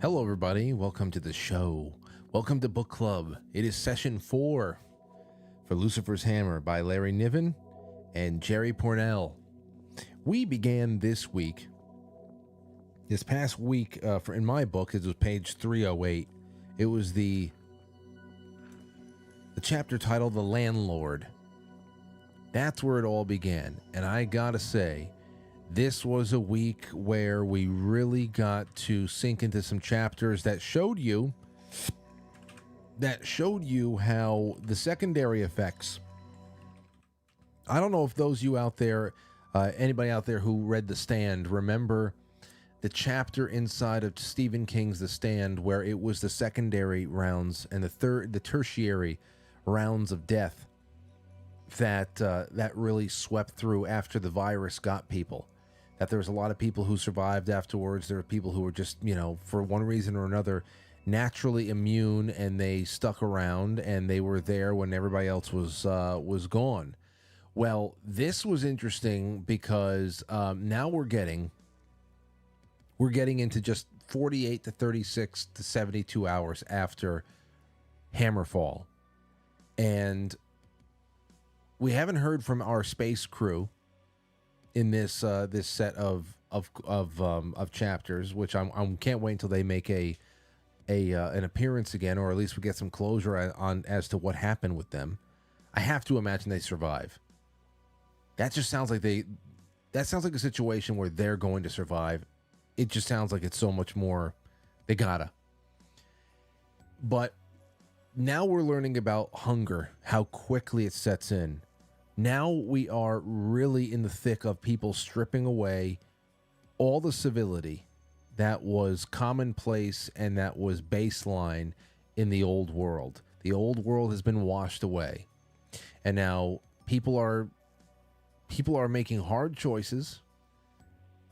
Hello, everybody. Welcome to the show. Welcome to Book Club. It is session 4 for Lucifer's Hammer by Larry Niven and Jerry Pournelle. We began this past week, in my book, it was page 308. It was the chapter titled The Landlord. That's where it all began. And I gotta say, this was a week where we really got to sink into some chapters that showed you how the secondary effects. I don't know if those you out there, anybody out there who read The Stand, remember the chapter inside of Stephen King's The Stand where it was the secondary rounds and the tertiary rounds of death that really swept through after the virus got people. That there was a lot of people who survived afterwards. There were people who were just, for one reason or another, naturally immune, and they stuck around, and they were there when everybody else was gone. Well, this was interesting because now we're getting into just 48 to 36 to 72 hours after Hammerfall, and we haven't heard from our space crew in this this set of chapters, which I can't wait until they make an appearance again, or at least we get some closure on as to what happened with them. I have to imagine they survive. That just sounds like that sounds like a situation where they're going to survive. It just sounds like it's so much more. They gotta. But now we're learning about hunger, how quickly it sets in. Now we are really in the thick of people stripping away all the civility that was commonplace and that was baseline in the old world. The old world has been washed away. And now people are making hard choices,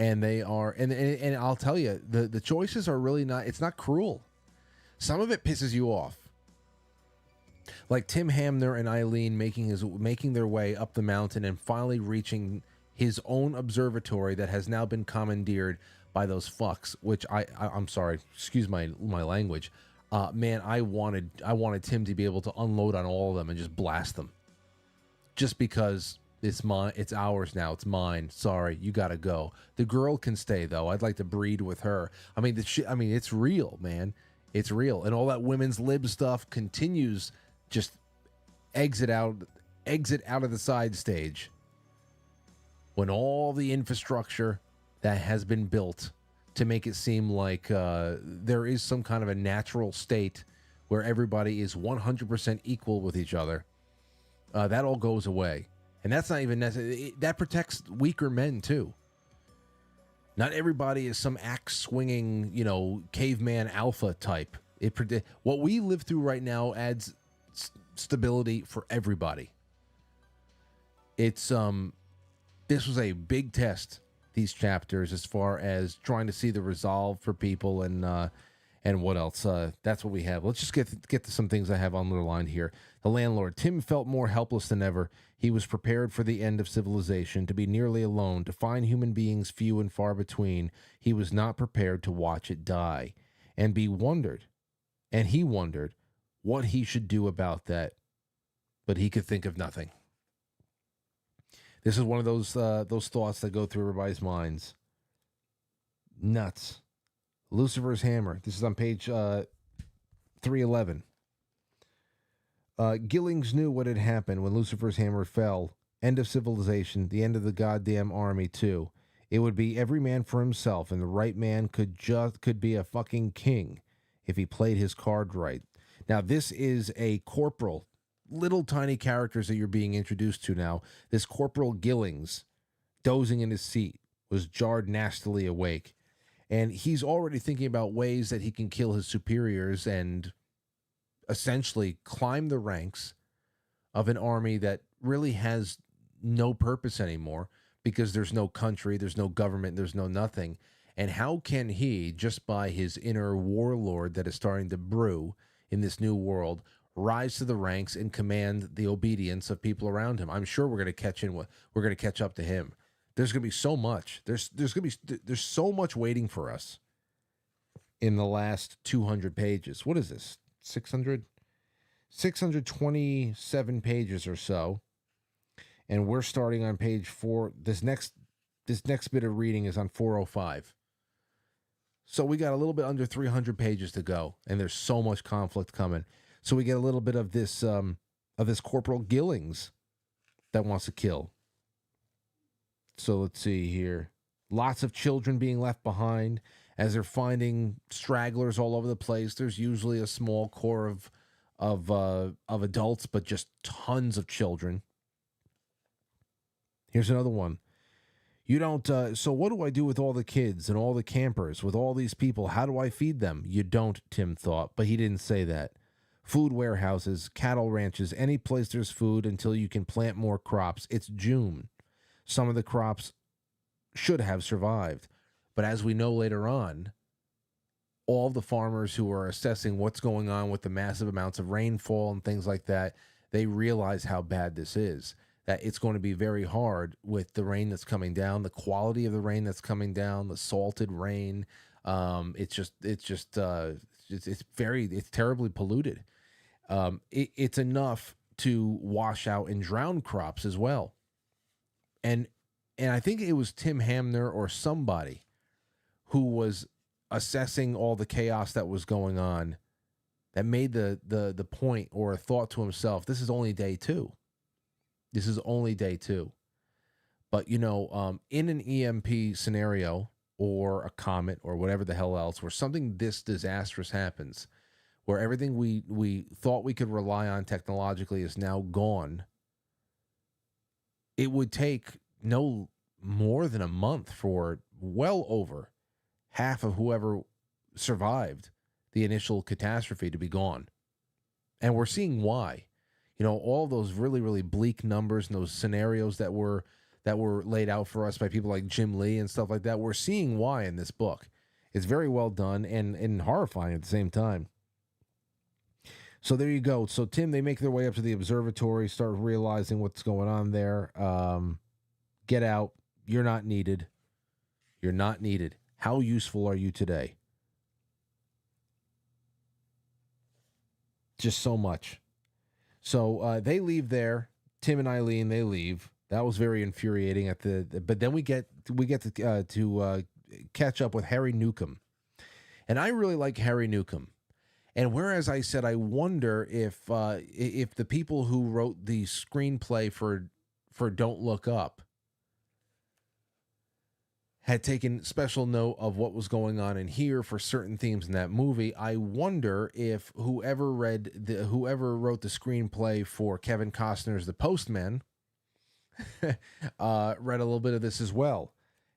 and they are and I'll tell you, the choices are really not, it's not cruel. Some of it pisses you off. Like Tim Hamner and Eileen making their way up the mountain and finally reaching his own observatory that has now been commandeered by those fucks. Which I'm sorry, excuse my language. Man, I wanted Tim to be able to unload on all of them and just blast them. Just because it's ours now. It's mine. Sorry, you gotta go. The girl can stay though. I'd like to breed with her. I mean, it's real, man. It's real, and all that women's lib stuff continues. Just exit out of the side stage when all the infrastructure that has been built to make it seem like there is some kind of a natural state where everybody is 100% equal with each other, that all goes away. And that's not even necessary. That protects weaker men too. Not everybody is some axe swinging, caveman alpha type. What we live through right now adds stability for everybody. It's this was a big test, these chapters, as far as trying to see the resolve for people, and what else. That's what we have. Let's just get to some things I have underlined here. The landlord. Tim felt more helpless than ever. He was prepared for the end of civilization, to be nearly alone, to find human beings few and far between. He was not prepared to watch it die, and he wondered what he should do about that, but he could think of nothing. This is one of those thoughts that go through everybody's minds. Nuts. Lucifer's Hammer. This is on page 311. Gillings knew what had happened when Lucifer's Hammer fell. End of civilization. The end of the goddamn army, too. It would be every man for himself, and the right man could be a fucking king if he played his card right. Now, this is a corporal, little tiny characters that you're being introduced to now. This Corporal Gillings, dozing in his seat, was jarred nastily awake. And he's already thinking about ways that he can kill his superiors and essentially climb the ranks of an army that really has no purpose anymore, because there's no country, there's no government, there's no nothing. And how can he, just by his inner warlord that is starting to brew in this new world, rise to the ranks and command the obedience of people around him? I'm sure we're going to catch up to him. There's going to be so much. There's so much waiting for us in the last 200 pages. What is this? 627 pages or so. And we're starting on page 4. This next bit of reading is on 405. So we got a little bit under 300 pages to go, and there's so much conflict coming. So we get a little bit of this Corporal Gillings that wants to kill. So let's see here. Lots of children being left behind as they're finding stragglers all over the place. There's usually a small core of adults, but just tons of children. Here's another one. You don't, so what do I do with all the kids and all the campers, with all these people? How do I feed them? You don't, Tim thought, but he didn't say that. Food warehouses, cattle ranches, any place there's food until you can plant more crops. It's June. Some of the crops should have survived. But as we know later on, all the farmers who are assessing what's going on with the massive amounts of rainfall and things like that, they realize how bad this is. That it's going to be very hard with the rain that's coming down, the quality of the rain that's coming down, the salted rain. It's terribly polluted. It's enough to wash out and drown crops as well. And I think it was Tim Hamner or somebody who was assessing all the chaos that was going on that made the point or thought to himself, this is only day 2. This is only day 2. But, in an EMP scenario or a comet or whatever the hell else, where something this disastrous happens, where everything we thought we could rely on technologically is now gone, it would take no more than a month for well over half of whoever survived the initial catastrophe to be gone. And we're seeing why. All those really, really bleak numbers and those scenarios that were laid out for us by people like Jim Lee and stuff like that, we're seeing why in this book. It's very well done and horrifying at the same time. So there you go. So, Tim, they make their way up to the observatory, start realizing what's going on there. Get out. You're not needed. You're not needed. How useful are you today? Just so much. So they leave there. Tim and Eileen, they leave. That was very infuriating. But then we get to catch up with Harry Newcomb, and I really like Harry Newcomb. And whereas I said I wonder if the people who wrote the screenplay for Don't Look Up had taken special note of what was going on in here for certain themes in that movie, I wonder if whoever wrote the screenplay for Kevin Costner's The Postman read a little bit of this as well.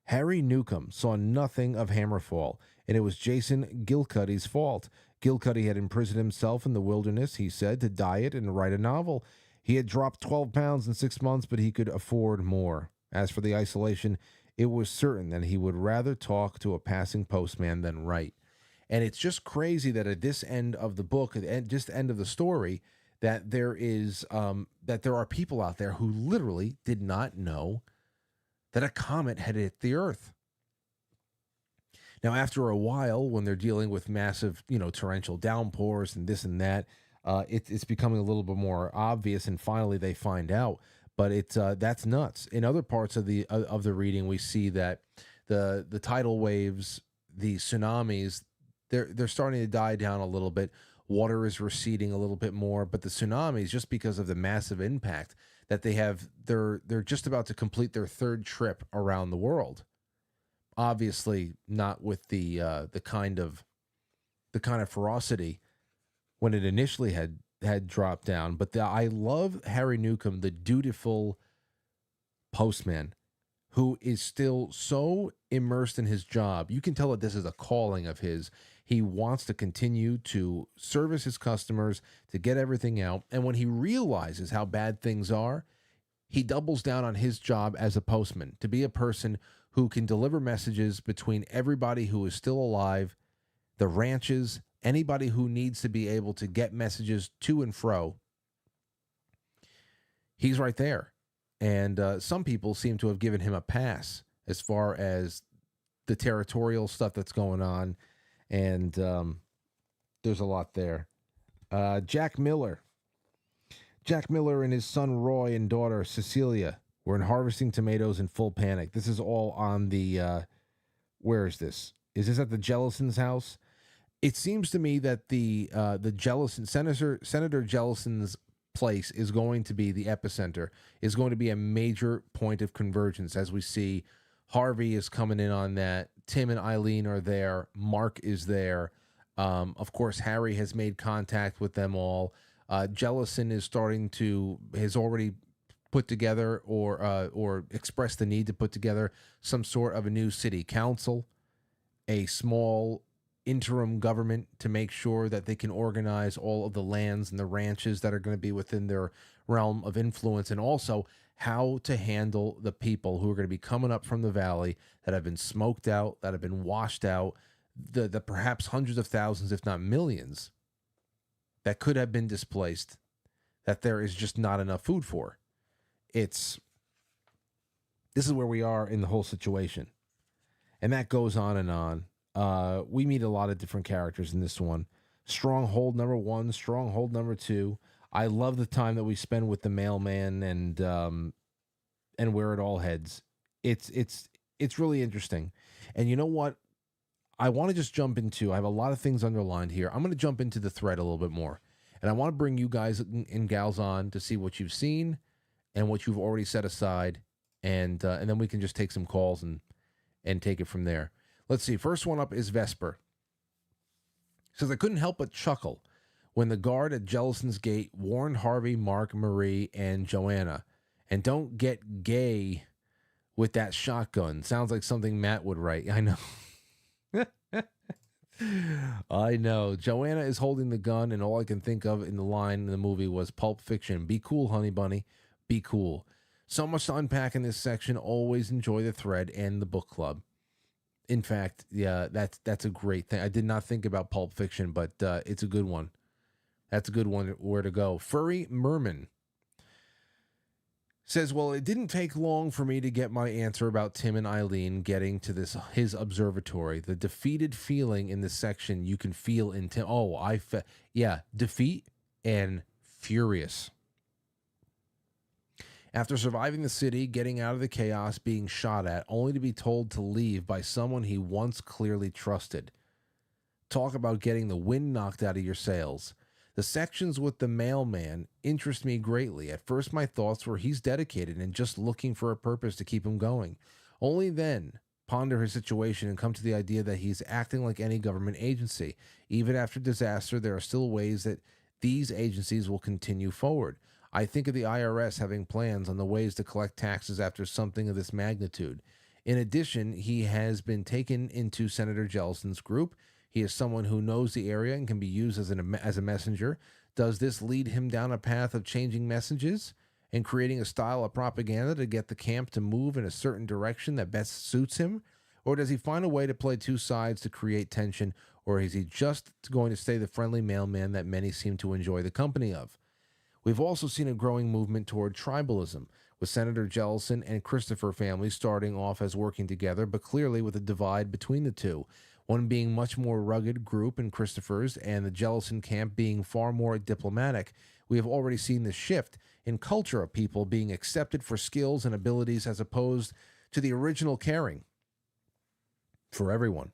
Harry Newcomb saw nothing of Hammerfall, and it was Jason Gilcuddy's fault. Gilcuddy had imprisoned himself in the wilderness, he said, to diet and write a novel. He had dropped 12 pounds in 6 months, but he could afford more. As for the isolation, it was certain that he would rather talk to a passing postman than write. And it's just crazy that at this end of the book, at just the end of the story, that there are people out there who literally did not know that a comet had hit the Earth. Now, after a while, when they're dealing with massive, torrential downpours and this and that, it's becoming a little bit more obvious, and finally they find out. But that's nuts. In other parts of the reading, we see that the tidal waves, the tsunamis, they're starting to die down a little bit. Water is receding a little bit more, but the tsunamis, just because of the massive impact that they have, they're just about to complete their 3rd trip around the world. Obviously, not with the kind of ferocity when it initially had dropped down, but I love Harry Newcomb, the dutiful postman, who is still so immersed in his job. You can tell that this is a calling of his. He wants to continue to service his customers, to get everything out, and when he realizes how bad things are, he doubles down on his job as a postman, to be a person who can deliver messages between everybody who is still alive, the ranches, anybody who needs to be able to get messages to and fro. He's right there. And some people seem to have given him a pass as far as the territorial stuff that's going on And there's a lot there. Jack Miller. Jack Miller and his son Roy and daughter Cecilia were in harvesting tomatoes in full panic. This is all on the. Where is this? Is this at the Jellison's house? It seems to me that the Jellison Senator Jellison's place is going to be the epicenter. Is going to be a major point of convergence as we see. Harvey is coming in on that. Tim and Eileen are there. Mark is there. Of course, Harry has made contact with them all. Jellison has already put together or expressed the need to put together some sort of a new city council, a small interim government to make sure that they can organize all of the lands and the ranches that are going to be within their realm of influence, and also how to handle the people who are going to be coming up from the valley that have been smoked out, that have been washed out, the perhaps hundreds of thousands, if not millions, that could have been displaced, that there is just not enough food for. This is where we are in the whole situation. And that goes on and on. We meet a lot of different characters in this one. Stronghold number 1, Stronghold number 2. I love the time that we spend with the mailman and where it all heads. It's really interesting. And you know what? I want to just jump into, I have a lot of things underlined here. I'm going to jump into the thread a little bit more. And I want to bring you guys and gals on to see what you've seen and what you've already set aside. And then we can just take some calls and take it from there. Let's see. First one up is Vesper. Says, I couldn't help but chuckle when the guard at Jellison's gate warned Harvey, Mark, Marie, and Joanna, and don't get gay with that shotgun. Sounds like something Matt would write. I know. I know. Joanna is holding the gun, and all I can think of in the line in the movie was Pulp Fiction. Be cool, honey bunny. Be cool. So much to unpack in this section. Always enjoy the thread and the book club. In fact, yeah, that's a great thing. I did not think about Pulp Fiction, but it's a good one. That's a good one where to go. Furry Merman says, well, it didn't take long for me to get my answer about Tim and Eileen getting to his observatory. The defeated feeling in this section you can feel in Tim. Oh, defeat and furious. After surviving the city, getting out of the chaos, being shot at, only to be told to leave by someone he once clearly trusted. Talk about getting the wind knocked out of your sails. The sections with the mailman interest me greatly. At first my thoughts were he's dedicated and just looking for a purpose to keep him going. Only then ponder his situation and come to the idea that he's acting like any government agency. Even after disaster, there are still ways that these agencies will continue forward. I think of the IRS having plans on the ways to collect taxes after something of this magnitude. In addition, he has been taken into Senator Jellison's group. He is someone who knows the area and can be used as a messenger. Does this lead him down a path of changing messages and creating a style of propaganda to get the camp to move in a certain direction that best suits him? Or does he find a way to play two sides to create tension? Or is he just going to stay the friendly mailman that many seem to enjoy the company of? We've also seen a growing movement toward tribalism, with Senator Jellison and Christopher families starting off as working together, but clearly with a divide between the two. One being much more rugged group in Christopher's, and the Jellison camp being far more diplomatic. We have already seen the shift in culture of people being accepted for skills and abilities as opposed to the original caring for everyone.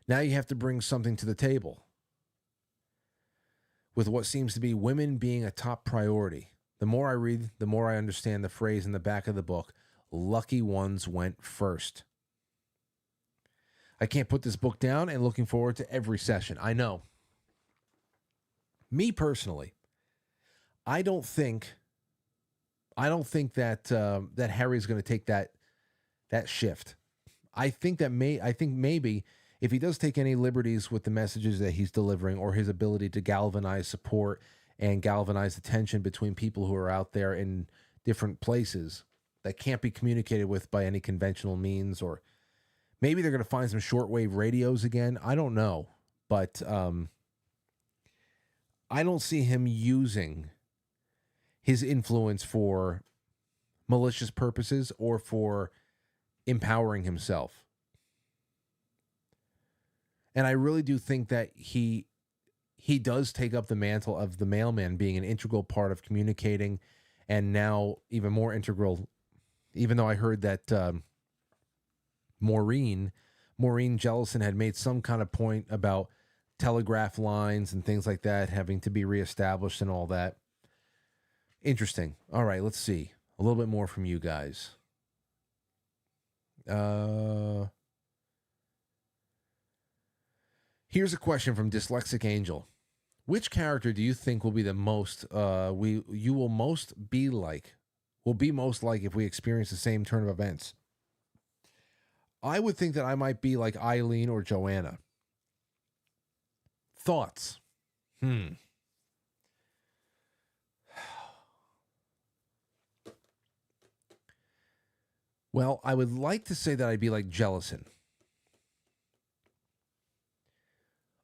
Now you have to bring something to the table, with what seems to be women being a top priority. The more I read, the more I understand the phrase in the back of the book, lucky ones went first. I can't put this book down and looking forward to every session. I know. Me personally, I don't think that that Harry's going to take that shift. I think maybe if he does take any liberties with the messages that he's delivering or his ability to galvanize support and galvanize the tension between people who are out there in different places that can't be communicated with by any conventional means, or maybe they're going to find some shortwave radios again. I don't know. But I don't see him using his influence for malicious purposes or for empowering himself. And I really do think that he does take up the mantle of the mailman being an integral part of communicating, and now even more integral, even though I heard that Maureen Jellison had made some kind of point about telegraph lines and things like that having to be reestablished and all that. Interesting. All right, let's see. A little bit more from you guys. Here's a question from Dyslexic Angel. Which character do you think will be the most will be most like if we experience the same turn of events? I would think that I might be like Eileen or Joanna. Thoughts? Well, I would like to say that I'd be like Jellison.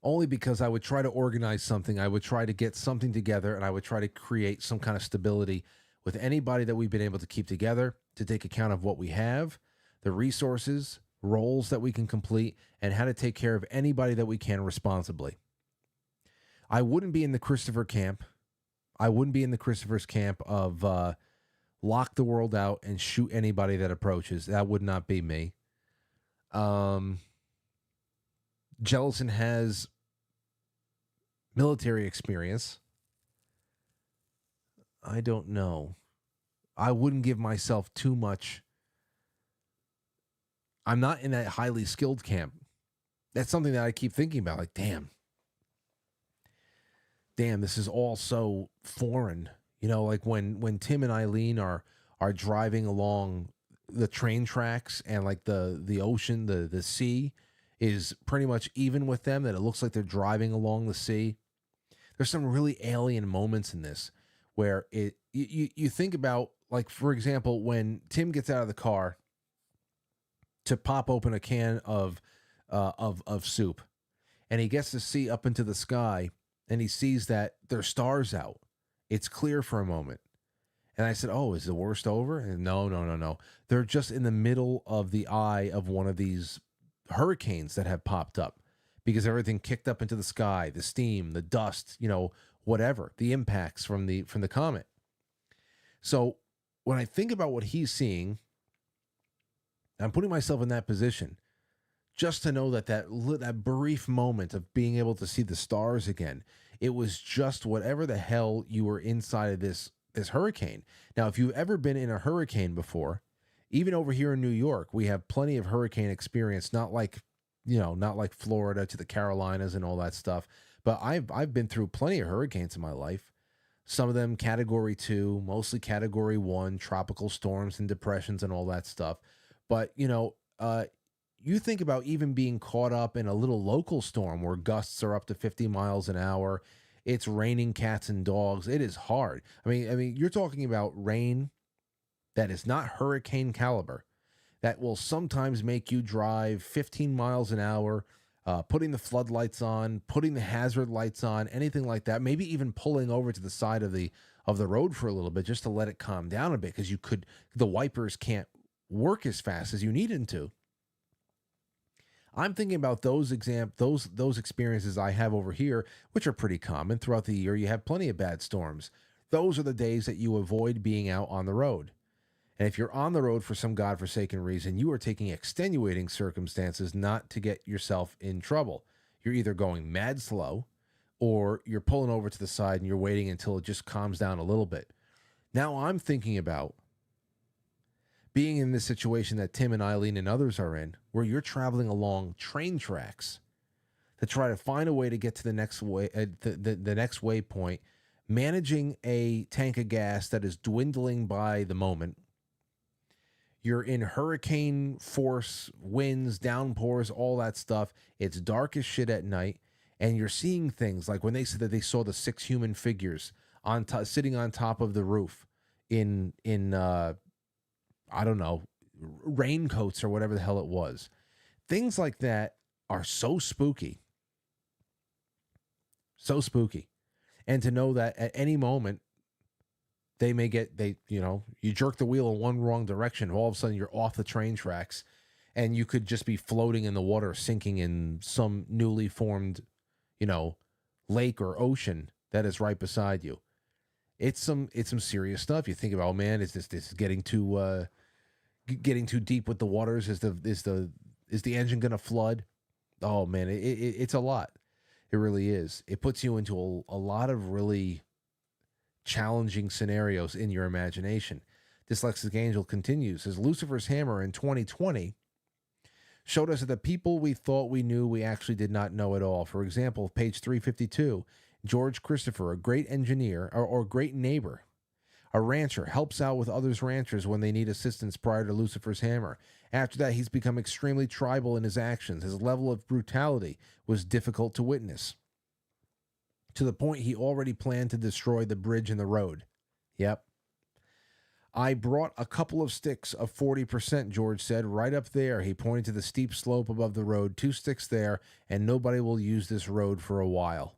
Only because I would try to organize something, I would try to get something together, and I would try to create some kind of stability with anybody that we've been able to keep together to take account of what we have, the resources, roles that we can complete, and how to take care of anybody that we can responsibly. I wouldn't be in the Christopher camp. I wouldn't be in the Christopher's camp of lock the world out and shoot anybody that approaches. That would not be me. Jellison has military experience. I don't know. I wouldn't give myself too much. I'm not in that highly skilled camp. That's something that I keep thinking about. Like, damn, this is all so foreign. You know, like when Tim and Eileen are driving along the train tracks and like the ocean, the sea is pretty much even with them, that it looks like they're driving along the sea. There's some really alien moments in this where you think about, like, for example, when Tim gets out of the car to pop open a can of soup, and he gets to see up into the sky, and he sees that there's stars out. It's clear for a moment. And I said, oh, is the worst over? And no. They're just in the middle of the eye of one of these hurricanes that have popped up, because everything kicked up into the sky, the steam, the dust, whatever, the impacts from the comet. So when I think about what he's seeing, I'm putting myself in that position just to know that brief moment of being able to see the stars again, it was just whatever the hell you were inside of this hurricane. Now, if you've ever been in a hurricane before, even over here in New York, we have plenty of hurricane experience, not like Florida to the Carolinas and all that stuff. But I've been through plenty of hurricanes in my life. Some of them Category 2, mostly Category 1, tropical storms and depressions and all that stuff. But, you think about even being caught up in a little local storm where gusts are up to 50 miles an hour. It's raining cats and dogs. It is hard. I mean, you're talking about rain that is not hurricane caliber, that will sometimes make you drive 15 miles an hour, putting the floodlights on, putting the hazard lights on, anything like that. Maybe even pulling over to the side of the road for a little bit just to let it calm down a bit, because the wipers can't work as fast as you need them to. I'm thinking about those experiences I have over here, which are pretty common throughout the year. You have plenty of bad storms. Those are the days that you avoid being out on the road. And if you're on the road for some godforsaken reason, you are taking extenuating circumstances not to get yourself in trouble. You're either going mad slow, or you're pulling over to the side and you're waiting until it just calms down a little bit. Now I'm thinking about being in this situation that Tim and Eileen and others are in, where you're traveling along train tracks to try to find a way to get to the next next waypoint, managing a tank of gas that is dwindling by the moment. You're in hurricane force, winds, downpours, all that stuff. It's dark as shit at night, and you're seeing things like when they said that they saw the 6 human figures sitting on top of the roof in I don't know, raincoats or whatever the hell it was. Things like that are so spooky. So spooky. And to know that at any moment, you jerk the wheel in one wrong direction, all of a sudden you're off the train tracks, and you could just be floating in the water, sinking in some newly formed, you know, lake or ocean that is right beside you. It's some serious stuff. You think about, oh man, is this getting too deep with the waters? Is the engine gonna flood? Oh man, it's a lot. It really is. It puts you into a lot of really challenging scenarios in your imagination. Dyslexic Angel continues, says Lucifer's hammer in 2020 showed us that the people we thought we knew we actually did not know at all. For example, page 352, George Christopher, a great engineer or great neighbor, a rancher, helps out with others ranchers when they need assistance prior to Lucifer's hammer. After that, he's become extremely tribal in his actions. His level of brutality was difficult to witness, to the point he already planned to destroy the bridge and the road. Yep. I brought a couple of sticks of 40%, George said, right up there. He pointed to the steep slope above the road. 2 sticks there, and nobody will use this road for a while.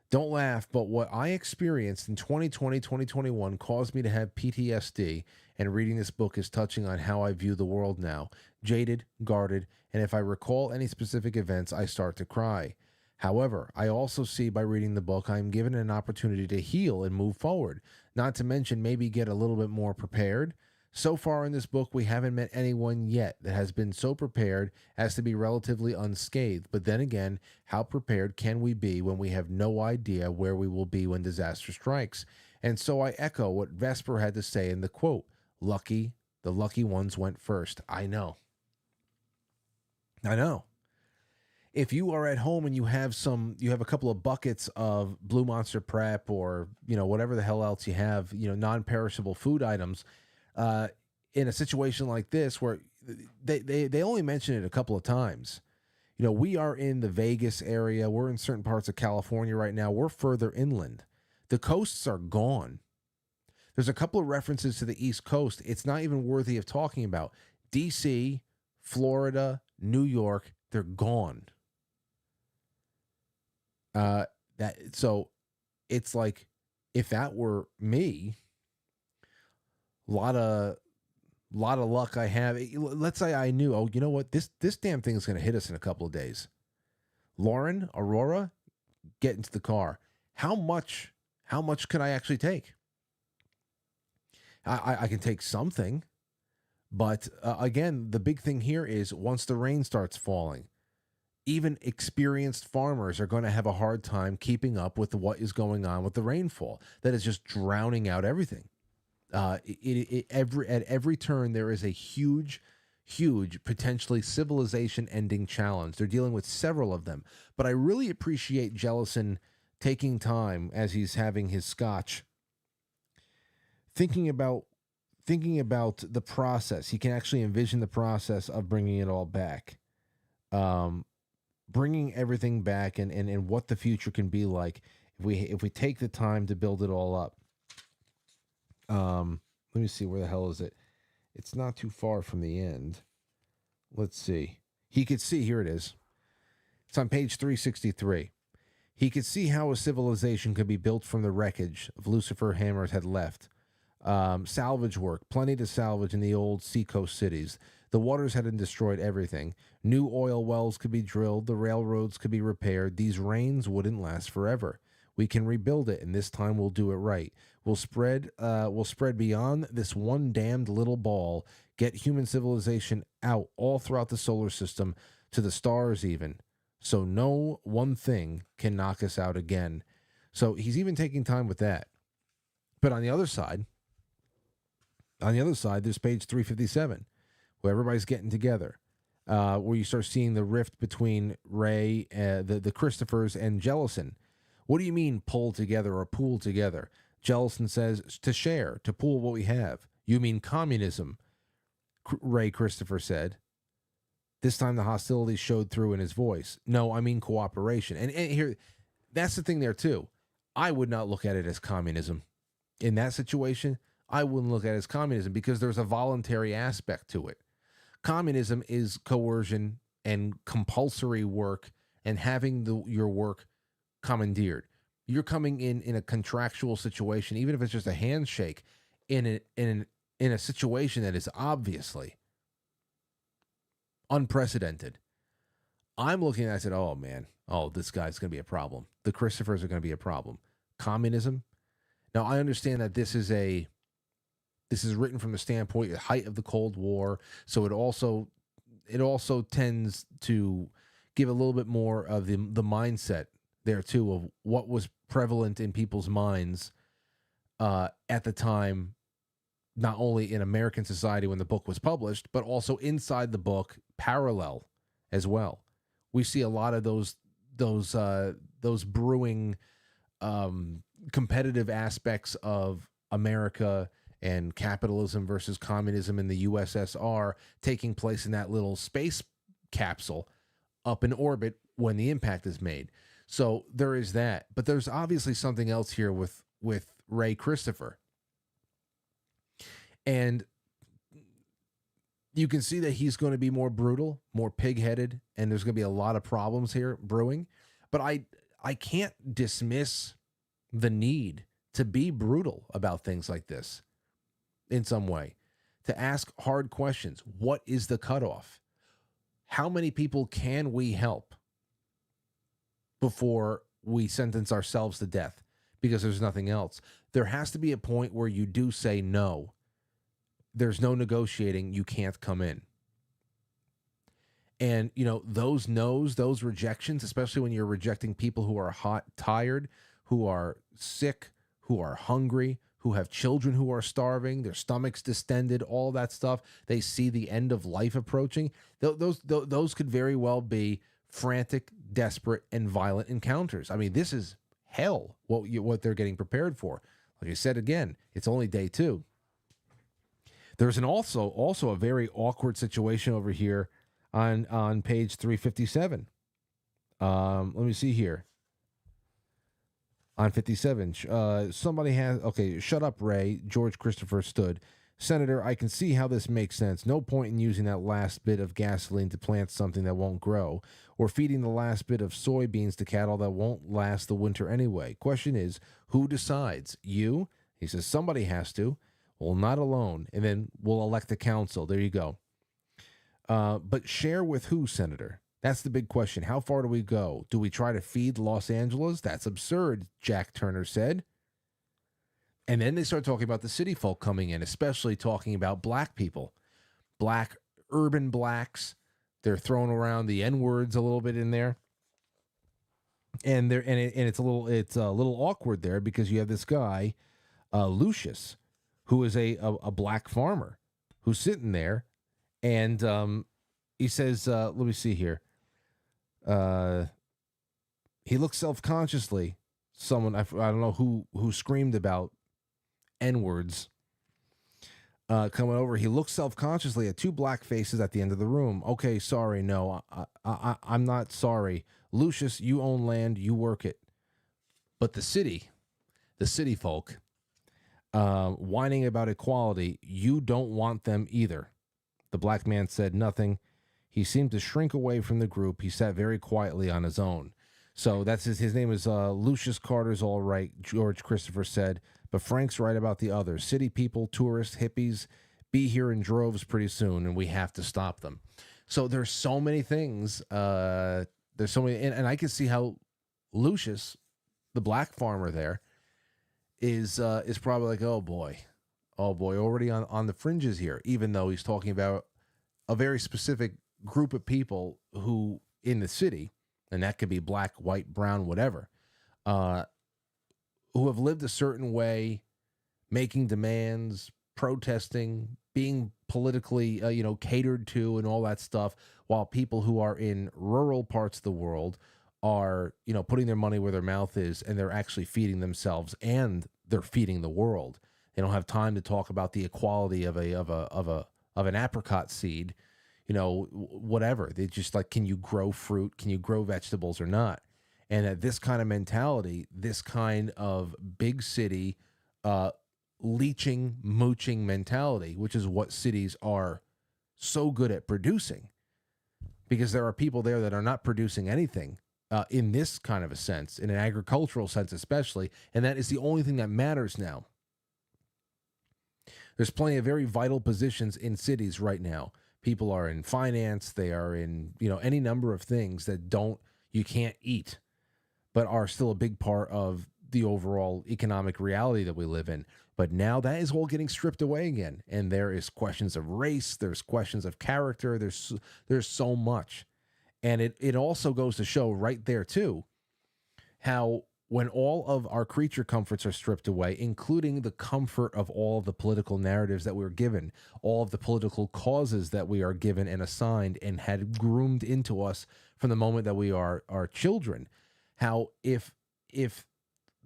Don't laugh, but what I experienced in 2020, 2021 caused me to have PTSD, and reading this book is touching on how I view the world now. Jaded, guarded, and if I recall any specific events, I start to cry. However, I also see by reading the book, I am given an opportunity to heal and move forward, not to mention maybe get a little bit more prepared. So far in this book, we haven't met anyone yet that has been so prepared as to be relatively unscathed. But then again, how prepared can we be when we have no idea where we will be when disaster strikes? And so I echo what Vesper had to say in the quote, the lucky ones went first. I know. If you are at home and you have a couple of buckets of Blue Monster Prep or, whatever the hell else you have, non-perishable food items, in a situation like this where they only mention it a couple of times. We are in the Vegas area. We're in certain parts of California right now. We're further inland. The coasts are gone. There's a couple of references to the East Coast. It's not even worthy of talking about. D.C., Florida, New York, they're gone. So it's like, if that were me, a lot of luck I have. Let's say I knew, you know what, this damn thing is going to hit us in a couple of days. Lauren, Aurora, get into the car. How much can I actually take? I can take something, but again, the big thing here is once the rain starts falling, even experienced farmers are going to have a hard time keeping up with what is going on with the rainfall. That is just drowning out everything. At every turn, there is a huge, potentially civilization-ending challenge. They're dealing with several of them. But I really appreciate Jellison taking time as he's having his scotch, thinking about the process. He can actually envision the process of bringing it all back. Bringing everything back and what the future can be like if we take the time to build it all up. Let me see, where the hell is it? It's not too far from the end. Let's see. He could see, here it is. It's on page 363. He could see how a civilization could be built from the wreckage of Lucifer Hammers had left. Salvage work, plenty to salvage in the old seacoast cities. The waters hadn't destroyed everything. New oil wells could be drilled. The railroads could be repaired. These rains wouldn't last forever. We can rebuild it, and this time we'll do it right. We'll spread beyond this one damned little ball, get human civilization out all throughout the solar system, to the stars even, so no one thing can knock us out again. So he's even taking time with that. But on the other side, there's page 357, where everybody's getting together, where you start seeing the rift between Ray, the Christophers, and Jellison. What do you mean pull together or pool together? Jellison says to share, to pool what we have. You mean communism, Ray Christopher said. This time the hostility showed through in his voice. No, I mean cooperation. And here, that's the thing there too. I would not look at it as communism. In that situation, I wouldn't look at it as communism because there's a voluntary aspect to it. Communism is coercion and compulsory work and having your work commandeered. You're coming in a contractual situation, even if it's just a handshake, in a situation that is obviously unprecedented. I'm looking at it, I said, oh man, this guy's going to be a problem. The Christophers are going to be a problem. Communism. Now, I understand that this is written from the standpoint, the height of the Cold War. So it also tends to give a little bit more of the mindset there too of what was prevalent in people's minds at the time, not only in American society when the book was published, but also inside the book, parallel as well. We see a lot of those brewing competitive aspects of America and capitalism versus communism in the USSR taking place in that little space capsule up in orbit when the impact is made. So there is that. But there's obviously something else here with Ray Christopher. And you can see that he's going to be more brutal, more pig-headed, and there's going to be a lot of problems here brewing. But I can't dismiss the need to be brutal about things like this in some way, to ask hard questions. What is the cutoff? How many people can we help before we sentence ourselves to death because there's nothing else? There has to be a point where you do say no. There's no negotiating. You can't come in. And, those no's, those rejections, especially when you're rejecting people who are hot, tired, who are sick, who are hungry, who have children who are starving, their stomachs distended, all that stuff. They see the end of life approaching. Those could very well be frantic, desperate, and violent encounters. I mean, this is hell, what they're getting prepared for. Like I said again, it's only day 2. There's also a very awkward situation over here on page 357. Let me see here. On 57, somebody has, okay, shut up, Ray. George Christopher stood. Senator, I can see how this makes sense. No point in using that last bit of gasoline to plant something that won't grow, or feeding the last bit of soybeans to cattle that won't last the winter anyway. Question is, who decides? You? He says, somebody has to. Well, not alone. And then we'll elect a council. There you go. But share with who, Senator? That's the big question. How far do we go? Do we try to feed Los Angeles? That's absurd, Jack Turner said. And then they start talking about the city folk coming in, especially talking about black people, black urban blacks. They're throwing around the N-words a little bit in there. And it's a little awkward there because you have this guy, Lucius, who is a black farmer who's sitting there, and he says, let me see here. He looks self-consciously. Someone, I don't know who screamed about N-words coming over. He looks self-consciously at 2 black faces at the end of the room. Okay, sorry, no, I'm not sorry. Lucius, you own land, you work it. But the city folk, whining about equality, you don't want them either. The black man said nothing. He seemed to shrink away from the group. He sat very quietly on his own. So that's his name is Lucius Carter's all right, George Christopher said. But Frank's right about the others. City people, tourists, hippies, be here in droves pretty soon, and we have to stop them. So there's so many things. There's so many, and I can see how Lucius, the black farmer there, is probably like, oh boy, already on the fringes here, even though he's talking about a very specific group of people who in the city, and that could be black, white, brown, whatever, who have lived a certain way, making demands, protesting, being politically, catered to and all that stuff, while people who are in rural parts of the world are, putting their money where their mouth is, and they're actually feeding themselves and they're feeding the world. They don't have time to talk about the equality of an apricot seed, whatever. They just like, can you grow fruit? Can you grow vegetables or not? And that this kind of mentality, this kind of big city, leeching, mooching mentality, which is what cities are so good at producing, because there are people there that are not producing anything in this kind of a sense, in an agricultural sense especially, and that is the only thing that matters now. There's plenty of very vital positions in cities right now. People are in finance. They are in, any number of things that you can't eat, but are still a big part of the overall economic reality that we live in. But now that is all getting stripped away again. And there is questions of race. There's questions of character. There's so much. And it also goes to show right there, too, how when all of our creature comforts are stripped away, including the comfort of all of the political narratives that we're given, all of the political causes that we are given and assigned and had groomed into us from the moment that we are children, how if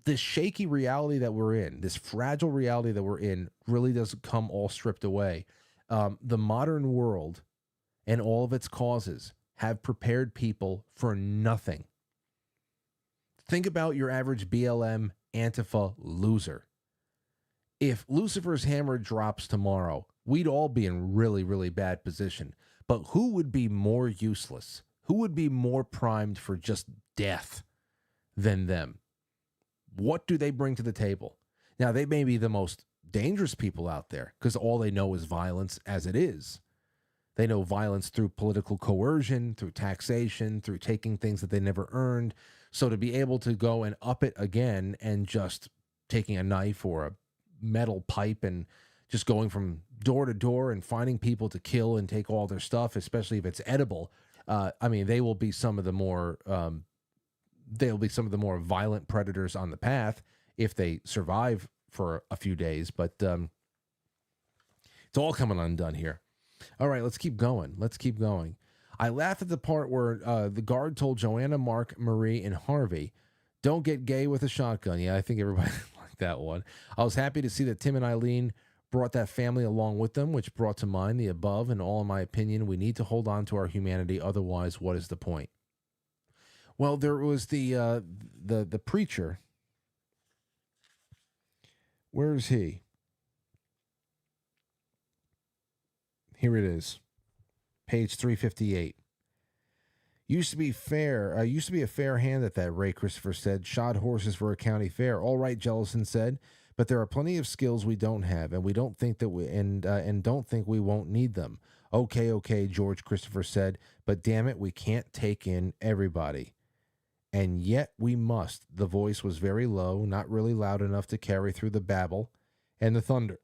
this shaky reality that we're in, this fragile reality that we're in, really does come all stripped away, the modern world and all of its causes have prepared people for nothing. Think about your average BLM Antifa loser. If Lucifer's hammer drops tomorrow, we'd all be in really, really bad position. But who would be more useless? Who would be more primed for just death than them? What do they bring to the table? Now, they may be the most dangerous people out there because all they know is violence as it is. They know violence through political coercion, through taxation, through taking things that they never earned. So to be able to go and up it again and just taking a knife or a metal pipe and just going from door to door and finding people to kill and take all their stuff, especially if it's edible, they will be some of the more violent predators on the path if they survive for a few days. But it's all coming undone here. All right, let's keep going. I laughed at the part where the guard told Joanna, Mark, Marie, and Harvey, don't get gay with a shotgun. Yeah, I think everybody liked that one. I was happy to see that Tim and Eileen brought that family along with them, which brought to mind the above, and all in my opinion, we need to hold on to our humanity. Otherwise, what is the point? Well, there was the preacher. Where is he? Here it is. Page 358. Used to be a fair hand at that, Ray Christopher said. Shod horses for a county fair. All right, Jellison said, but there are plenty of skills we don't have, and we don't think that don't think we won't need them. Okay, George Christopher said, but damn it, we can't take in everybody. And yet we must. The voice was very low, not really loud enough to carry through the babble and the thunder.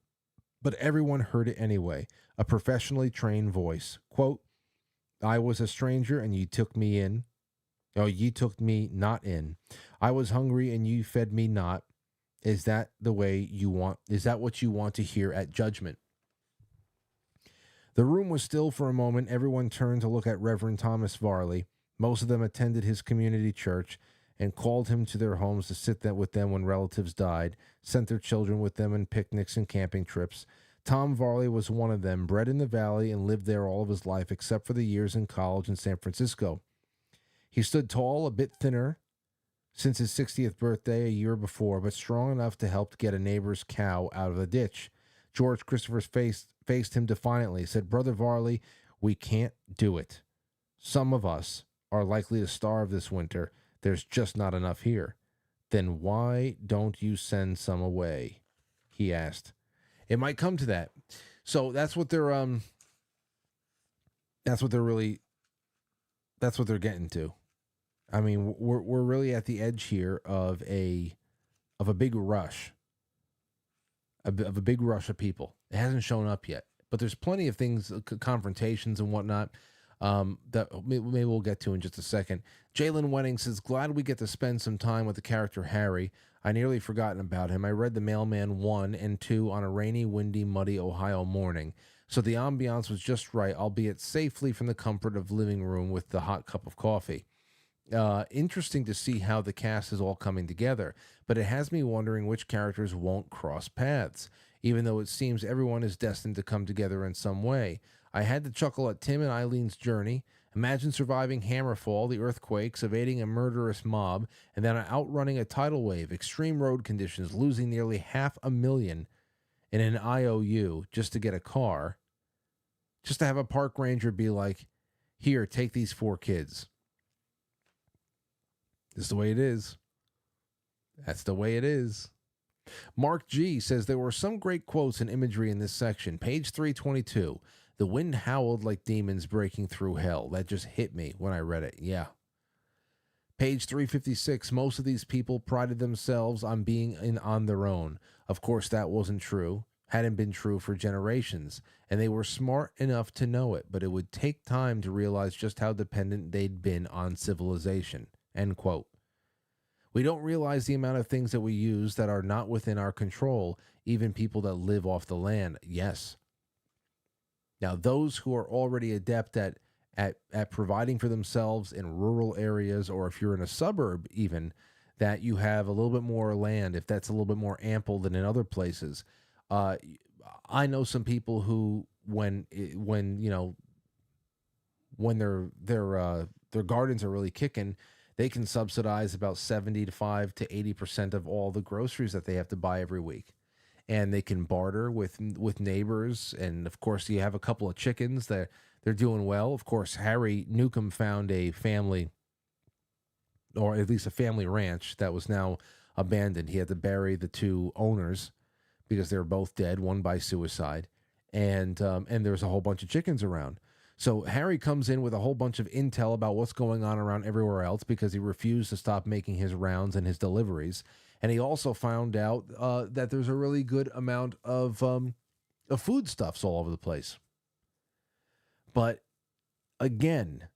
But everyone heard it anyway. A professionally trained voice. Quote, I was a stranger and ye took me in. Oh, ye took me not in. I was hungry and you fed me not. Is that the way you want? Is that what you want to hear at judgment? The room was still for a moment. Everyone turned to look at Reverend Thomas Varley. Most of them attended his community church and called him to their homes to sit with them when relatives died, sent their children with them on picnics and camping trips. Tom Varley was one of them, bred in the valley and lived there all of his life except for the years in college in San Francisco. He stood tall, a bit thinner since his 60th birthday a year before, but strong enough to help get a neighbor's cow out of the ditch. George Christopher faced him defiantly, said, Brother Varley, we can't do it. Some of us are likely to starve this winter. There's just not enough here. Then why don't you send some away? He asked. It might come to that. So that's what they're getting to. I mean, we're really at the edge here of a big rush. Of a big rush of people. It hasn't shown up yet. But there's plenty of things, confrontations and whatnot, that maybe we'll get to in just a second. Jalen Wenning says, glad we get to spend some time with the character Harry. I nearly forgotten about him. I read The Mailman 1 and 2 on a rainy, windy, muddy Ohio morning, so the ambiance was just right, albeit safely from the comfort of living room with the hot cup of coffee. Interesting to see how the cast is all coming together, but it has me wondering which characters won't cross paths, even though it seems everyone is destined to come together in some way. I had to chuckle at Tim and Eileen's journey. Imagine surviving Hammerfall, the earthquakes, evading a murderous mob, and then outrunning a tidal wave, extreme road conditions, losing nearly $500,000 in an IOU just to get a car, just to have a park ranger be like, here, take these 4 kids. This is the way it is. That's the way it is. Mark G. says there were some great quotes and imagery in this section. Page 322. The wind howled like demons breaking through hell. That just hit me when I read it. Yeah. Page 356, most of these people prided themselves on being on their own. Of course, that wasn't true, hadn't been true for generations, and they were smart enough to know it, but it would take time to realize just how dependent they'd been on civilization. End quote. We don't realize the amount of things that we use that are not within our control, even people that live off the land. Yes. Now, those who are already adept at providing for themselves in rural areas, or if you're in a suburb even, that you have a little bit more land, if that's a little bit more ample than in other places. I know some people who, when their gardens are really kicking, they can subsidize about 75 to 80% of all the groceries that they have to buy every week. And they can barter with neighbors. And of course, you have a couple of chickens that they're doing well. Of course, Harry Newcomb found a family, or at least a family ranch that was now abandoned. He had to bury the two owners because they were both dead, one by suicide. And there's a whole bunch of chickens around. So Harry comes in with a whole bunch of intel about what's going on around everywhere else because he refused to stop making his rounds and his deliveries. And he also found out that there's a really good amount of foodstuffs all over the place. But again,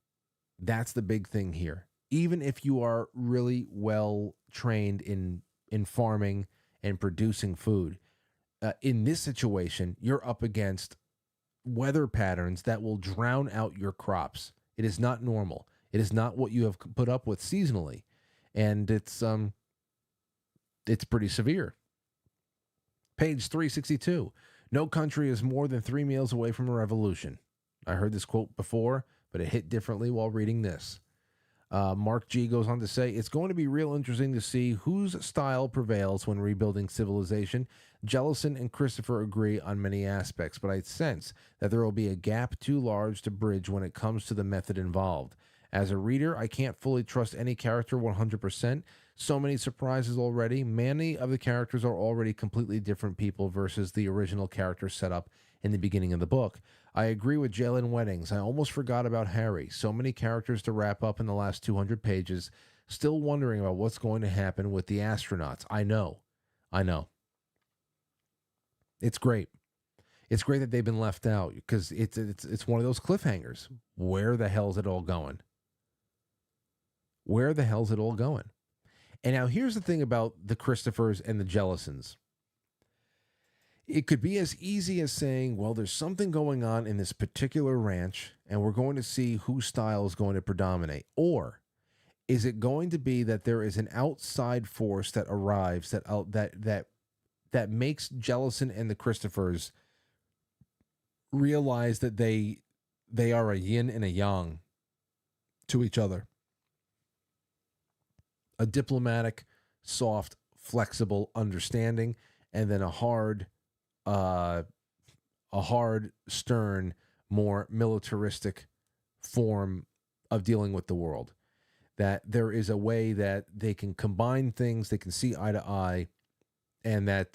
that's the big thing here. Even if you are really well trained in farming and producing food, in this situation, you're up against weather patterns that will drown out your crops. It is not normal. It is not what you have put up with seasonally. And it's pretty severe. Page 362. No country is more than 3 meals away from a revolution. I heard this quote before, but it hit differently while reading this. Mark G goes on to say, it's going to be real interesting to see whose style prevails when rebuilding civilization. Jellison and Christopher agree on many aspects, but I sense that there will be a gap too large to bridge when it comes to the method involved. As a reader, I can't fully trust any character 100%. So many surprises already. Many of the characters are already completely different people versus the original character set up in the beginning of the book. I agree with Jalen Weddings. I almost forgot about Harry. So many characters to wrap up in the last 200 pages. Still wondering about what's going to happen with the astronauts. I know. It's great. It's great that they've been left out because it's one of those cliffhangers. Where the hell is it all going? Where the hell is it all going? And now here's the thing about the Christophers and the Jellisons. It could be as easy as saying, well, there's something going on in this particular ranch, and we're going to see whose style is going to predominate. Or is it going to be that there is an outside force that arrives that makes Jellison and the Christophers realize that they are a yin and a yang to each other? A diplomatic, soft, flexible understanding, and then a hard, stern, more militaristic form of dealing with the world. That there is a way that they can combine things, they can see eye to eye, and that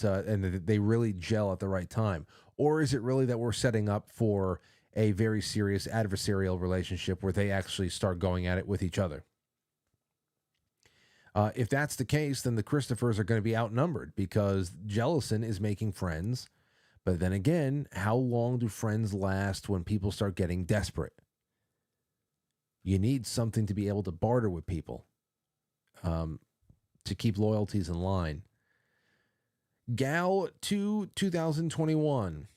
they really gel at the right time. Or is it really that we're setting up for a very serious adversarial relationship where they actually start going at it with each other? If that's the case, then the Christophers are going to be outnumbered because Jellison is making friends. But then again, how long do friends last when people start getting desperate? You need something to be able to barter with people to keep loyalties in line. Gal 2021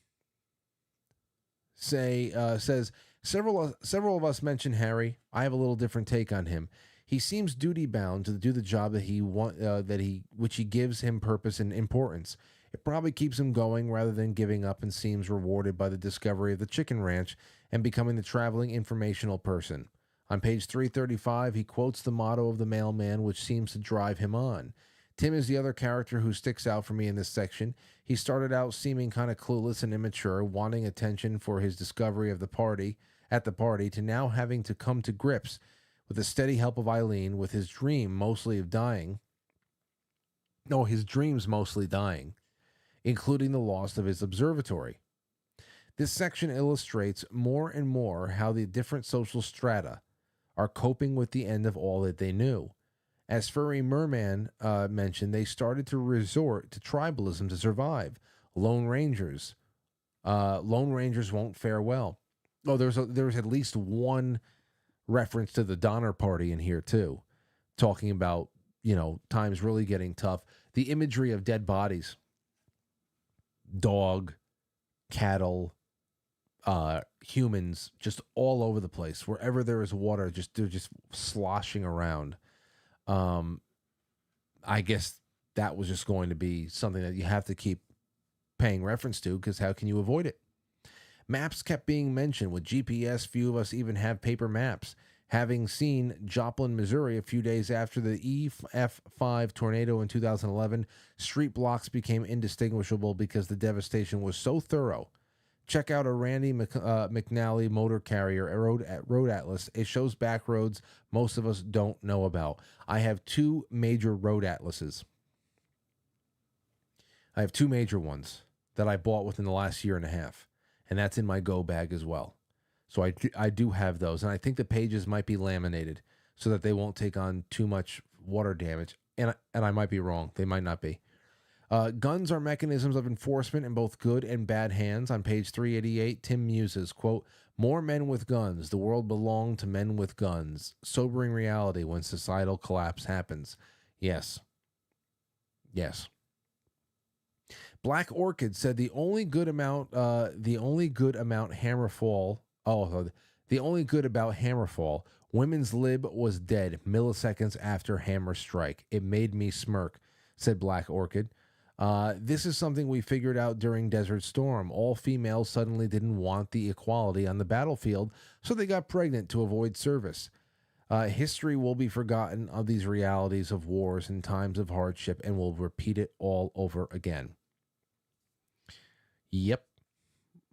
says, several of us mentioned Harry. I have a little different take on him. He seems duty bound to do the job which he gives him purpose and importance. It probably keeps him going rather than giving up, and seems rewarded by the discovery of the chicken ranch and becoming the traveling informational person. On page 335, he quotes the motto of the mailman, which seems to drive him on. Tim is the other character who sticks out for me in this section. He started out seeming kind of clueless and immature, wanting attention for his discovery of the party, to now having to come to grips with the steady help of Eileen, with his dreams mostly dying, including the loss of his observatory. This section illustrates more and more how the different social strata are coping with the end of all that they knew. As Furry Merman mentioned, they started to resort to tribalism to survive. Lone Rangers. Lone Rangers won't fare well. Oh, there was at least one reference to the Donner Party in here, too, talking about, times really getting tough. The imagery of dead bodies, dog, cattle, humans, just all over the place. Wherever there is water, they're just sloshing around. I guess that was just going to be something that you have to keep paying reference to, because how can you avoid it? Maps kept being mentioned. With GPS, few of us even have paper maps. Having seen Joplin, Missouri a few days after the EF5 tornado in 2011, street blocks became indistinguishable because the devastation was so thorough. Check out a Randy McNally motor carrier, Road Atlas. It shows back roads most of us don't know about. I have two major road atlases. I have two major ones that I bought within the last year and a half, and that's in my go bag as well. So I do have those, and I think the pages might be laminated so that they won't take on too much water damage, and I might be wrong. They might not be. Guns are mechanisms of enforcement in both good and bad hands. On page 388, Tim muses, quote, "More men with guns. The world belonged to men with guns. Sobering reality when societal collapse happens." Yes. Yes. Black Orchid said the only good about Hammerfall, women's lib was dead milliseconds after hammer strike. It made me smirk, said Black Orchid. This is something we figured out during Desert Storm. All females suddenly didn't want the equality on the battlefield, so they got pregnant to avoid service. History will be forgotten of these realities of wars and times of hardship, and will repeat it all over again. Yep.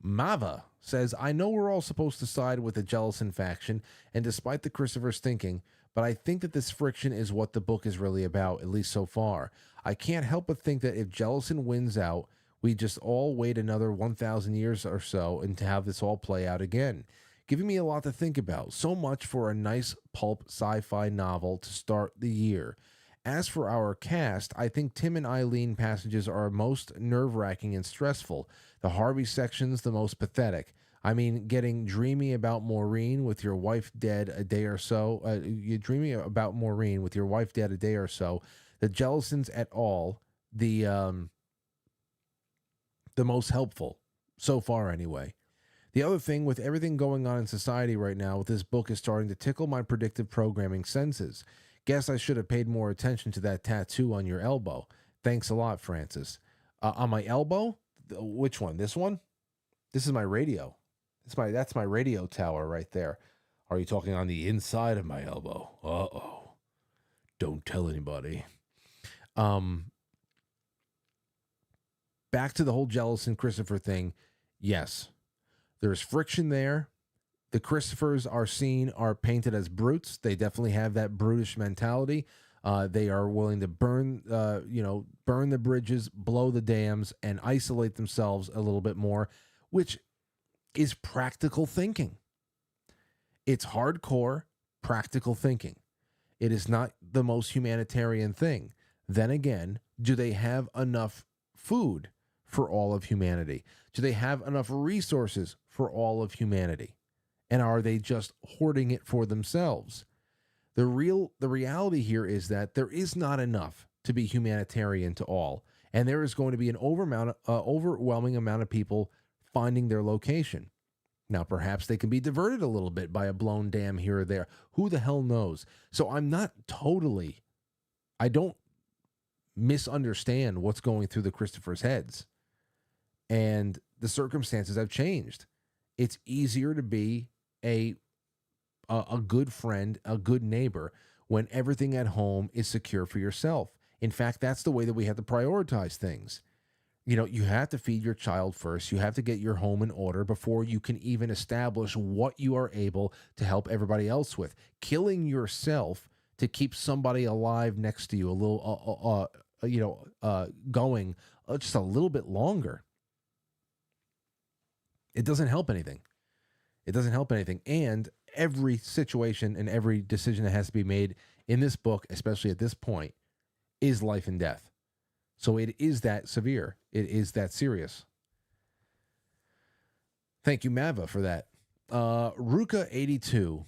Mava says, I know we're all supposed to side with the Jellison faction, and despite the Christopher's thinking, but I think that this friction is what the book is really about, at least so far. I can't help but think that if Jellison wins out, we just all wait another 1,000 years or so and to have this all play out again. Giving me a lot to think about. So much for a nice pulp sci-fi novel to start the year. As for our cast, I think Tim and Eileen passages are most nerve-wracking and stressful. The Harvey section's the most pathetic. I mean, getting dreamy about Maureen with your wife dead a day or so. You're dreaming about Maureen with your wife dead a day or so. The Jellisons at all, the most helpful so far, anyway. The other thing, with everything going on in society right now, with this book is starting to tickle my predictive programming senses. Guess I should have paid more attention to that tattoo on your elbow. Thanks a lot, Francis. On my elbow? Which one? This one? This is my radio. That's my radio tower right there. Are you talking on the inside of my elbow? Uh-oh. Don't tell anybody. Back to the whole Jellison Christopher thing. Yes. There's friction there. The Christophers are painted as brutes. They definitely have that brutish mentality. They are willing to burn the bridges, blow the dams, and isolate themselves a little bit more, which is practical thinking. It's hardcore practical thinking. It is not the most humanitarian thing. Then again, do they have enough food for all of humanity? Do they have enough resources for all of humanity? And are they just hoarding it for themselves? The reality here is that there is not enough to be humanitarian to all, and there is going to be an overwhelming amount of people finding their location. Now, perhaps they can be diverted a little bit by a blown dam here or there. Who the hell knows? So I don't misunderstand what's going through the Christophers' heads. And the circumstances have changed. It's easier to be a good friend, a good neighbor, when everything at home is secure for yourself. In fact, that's the way that we have to prioritize things. You have to feed your child first. You have to get your home in order before you can even establish what you are able to help everybody else with. Killing yourself to keep somebody alive next to you a little, going just a little bit longer. It doesn't help anything. It doesn't help anything. And every situation and every decision that has to be made in this book, especially at this point, is life and death. So it is that severe. It is that serious. Thank you, Mava, for that. Ruka82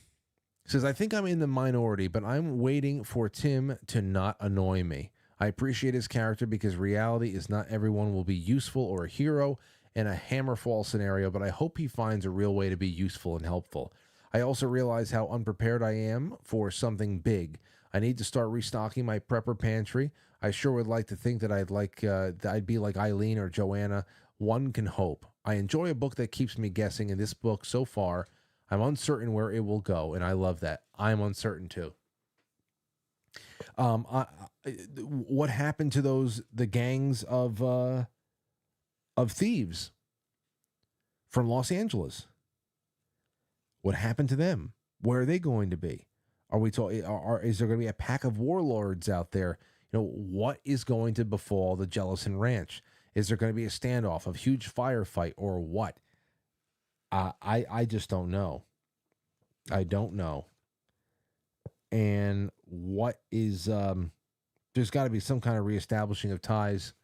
says, I think I'm in the minority, but I'm waiting for Tim to not annoy me. I appreciate his character because reality is not everyone will be useful or a hero in a Hammerfall scenario, but I hope he finds a real way to be useful and helpful. I also realize how unprepared I am for something big. I need to start restocking my prepper pantry. I sure would like to think that I'd be like Eileen or Joanna. One can hope. I enjoy a book that keeps me guessing. In this book so far, I'm uncertain where it will go, and I love that. I'm uncertain too. What happened to the gangs of thieves from Los Angeles? What happened to them? Where are they going to be? Are we talking? Is there going to be a pack of warlords out there? What is going to befall the Jellison Ranch? Is there going to be a standoff, a huge firefight, or what? I just don't know. I don't know. And what is there's got to be some kind of reestablishing of ties,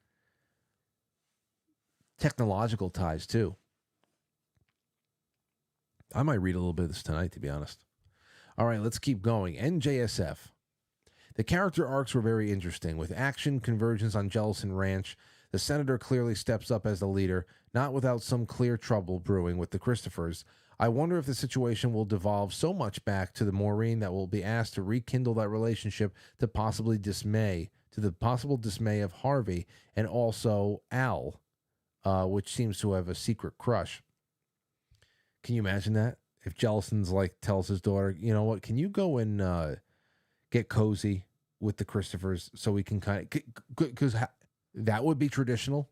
technological ties too. I might read a little bit of this tonight, to be honest. All right, let's keep going. NJSF. The character arcs were very interesting, with action convergence on Jellison Ranch. The senator clearly steps up as the leader, not without some clear trouble brewing with the Christophers. I wonder if the situation will devolve so much back to the Maureen that will be asked to rekindle that relationship to the possible dismay of Harvey and also Al, which seems to have a secret crush. Can you imagine that? If Jellison's tells his daughter, you know what, can you go and get cozy with the Christophers so we can kind of, because that would be traditional,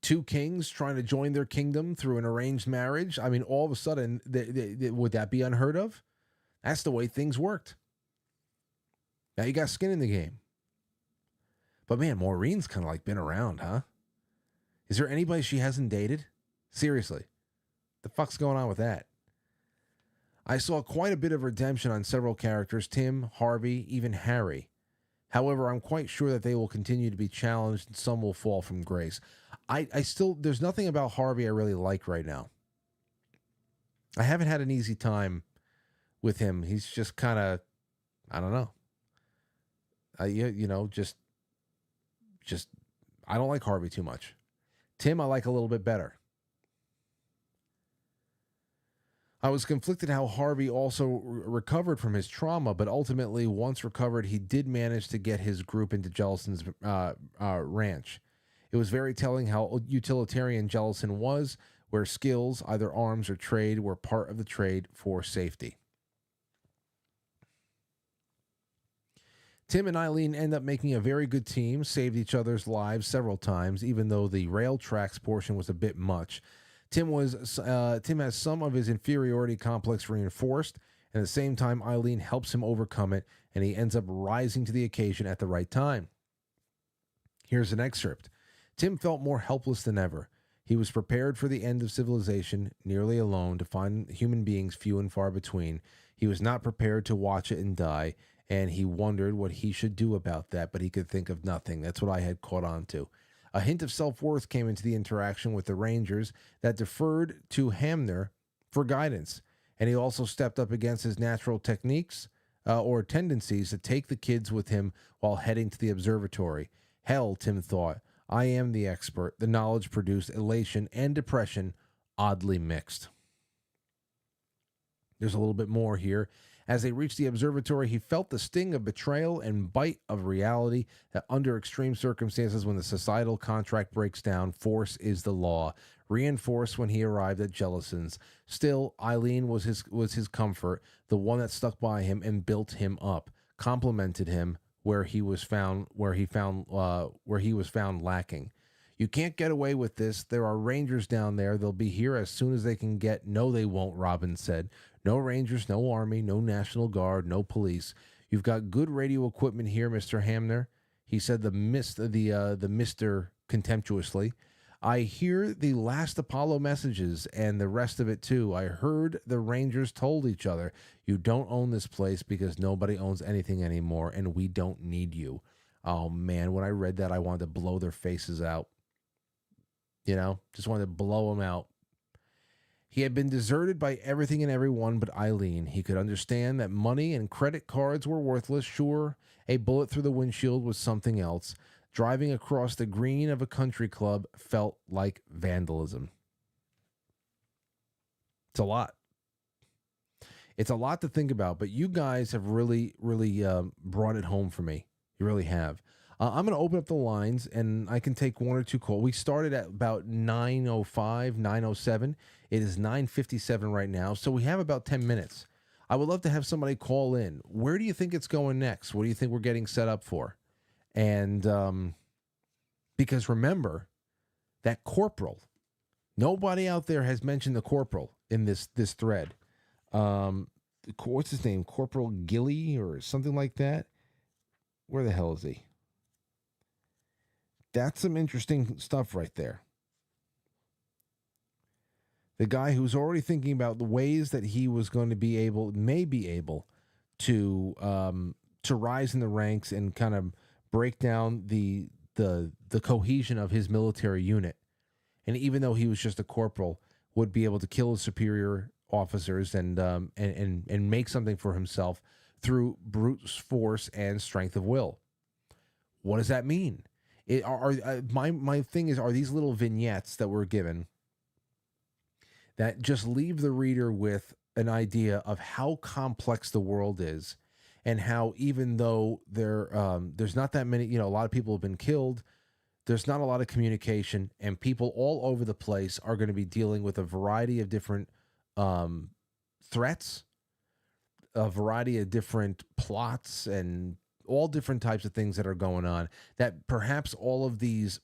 two kings trying to join their kingdom through an arranged marriage. I mean, all of a sudden, would that be unheard of? That's the way things worked. Now you got skin in the game. But man, Maureen's kind of been around, huh? Is there anybody she hasn't dated? Seriously. The fuck's going on with that? I saw quite a bit of redemption on several characters, Tim, Harvey, even Harry. However, I'm quite sure that they will continue to be challenged and some will fall from grace. I still, there's nothing about Harvey I really like right now. I haven't had an easy time with him. He's just kind of, I don't know. Just, I don't like Harvey too much. Tim, I like a little bit better. I was conflicted how Harvey also recovered from his trauma, but ultimately, once recovered, he did manage to get his group into Jellison's ranch. It was very telling how utilitarian Jellison was, where skills, either arms or trade, were part of the trade for safety. Tim and Eileen end up making a very good team, saved each other's lives several times, even though the rail tracks portion was a bit much. Tim has some of his inferiority complex reinforced, and at the same time, Eileen helps him overcome it, and he ends up rising to the occasion at the right time. Here's an excerpt. Tim felt more helpless than ever. He was prepared for the end of civilization, nearly alone, to find human beings few and far between. He was not prepared to watch it and die, and he wondered what he should do about that, but he could think of nothing. That's what I had caught on to. A hint of self-worth came into the interaction with the Rangers that deferred to Hamner for guidance, and he also stepped up against his natural techniques or tendencies to take the kids with him while heading to the observatory. Hell, Tim thought, I am the expert. The knowledge produced elation and depression, oddly mixed. There's a little bit more here. As they reached the observatory, he felt the sting of betrayal and bite of reality that under extreme circumstances, when the societal contract breaks down, force is the law. Reinforced when he arrived at Jellison's. Still, Eileen was his comfort, the one that stuck by him and built him up, complimented him where he was found lacking. You can't get away with this. There are Rangers down there. They'll be here as soon as they can get. No, they won't, Robin said. No Rangers, no Army, no National Guard, no police. You've got good radio equipment here, Mr. Hamner. He said the Mr. contemptuously. I hear the last Apollo messages and the rest of it too. I heard the Rangers told each other, you don't own this place because nobody owns anything anymore and we don't need you. Oh man, when I read that, I wanted to blow their faces out. You know, just wanted to blow them out. He had been deserted by everything and everyone but Eileen. He could understand that money and credit cards were worthless. Sure, a bullet through the windshield was something else. Driving across the green of a country club felt like vandalism. It's a lot. It's a lot to think about, but you guys have really, really brought it home for me. You really have. I'm going to open up the lines, and I can take one or two calls. We started at about 9:05, 9:07. It is 9:57 right now, so we have about 10 minutes. I would love to have somebody call in. Where do you think it's going next? What do you think we're getting set up for? And because remember, that corporal, nobody out there has mentioned the corporal in this thread. What's his name? Corporal Gilly or something like that? Where the hell is he? That's some interesting stuff right there. The guy who's already thinking about the ways that he was going to be able, may be able to rise in the ranks and kind of break down the cohesion of his military unit. And even though he was just a corporal, would be able to kill his superior officers and make something for himself through brute force and strength of will. What does that mean? My thing is, are these little vignettes that we're given that just leave the reader with an idea of how complex the world is, and how even though there's not that many, a lot of people have been killed, there's not a lot of communication, and people all over the place are going to be dealing with a variety of different threats, a variety of different plots, and all different types of things that are going on, that perhaps all of these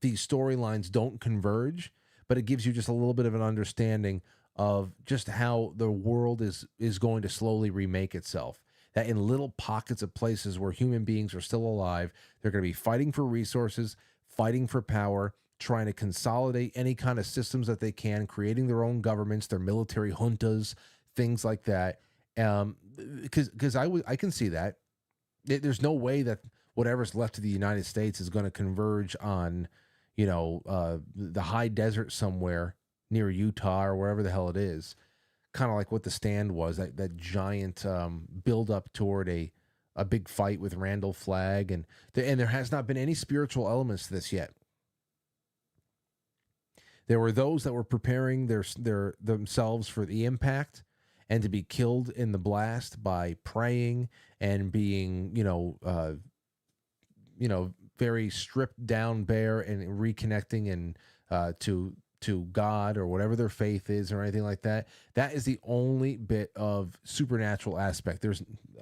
storylines don't converge, but it gives you just a little bit of an understanding of just how the world is going to slowly remake itself. That in little pockets of places where human beings are still alive, they're going to be fighting for resources, fighting for power, trying to consolidate any kind of systems that they can, creating their own governments, their military juntas, things like that. Because I can see that. There's no way that whatever's left of the United States is going to converge on, the high desert somewhere near Utah or wherever the hell it is. Kind of like what the Stand was, that giant build up toward a big fight with Randall Flagg, and there has not been any spiritual elements to this yet. There were those that were preparing themselves for the impact and to be killed in the blast by praying and being, very stripped down bare and reconnecting and to God or whatever their faith is or anything like that. That is the only bit of supernatural aspect.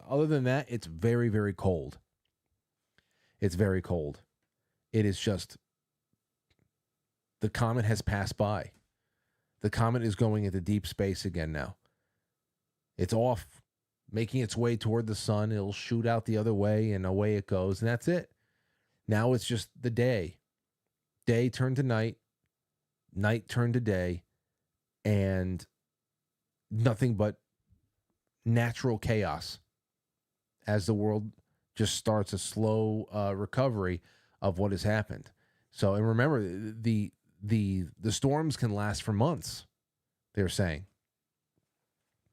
Other than that, it's very, very cold. It's very cold. It is just, the comet has passed by. The comet is going into deep space again now. It's off, making its way toward the sun. It'll shoot out the other way, and away it goes, and that's it. Now it's just the day. Day turned to night. Night turned to day. And nothing but natural chaos as the world just starts a slow recovery of what has happened. So, and remember, the storms can last for months, they're saying.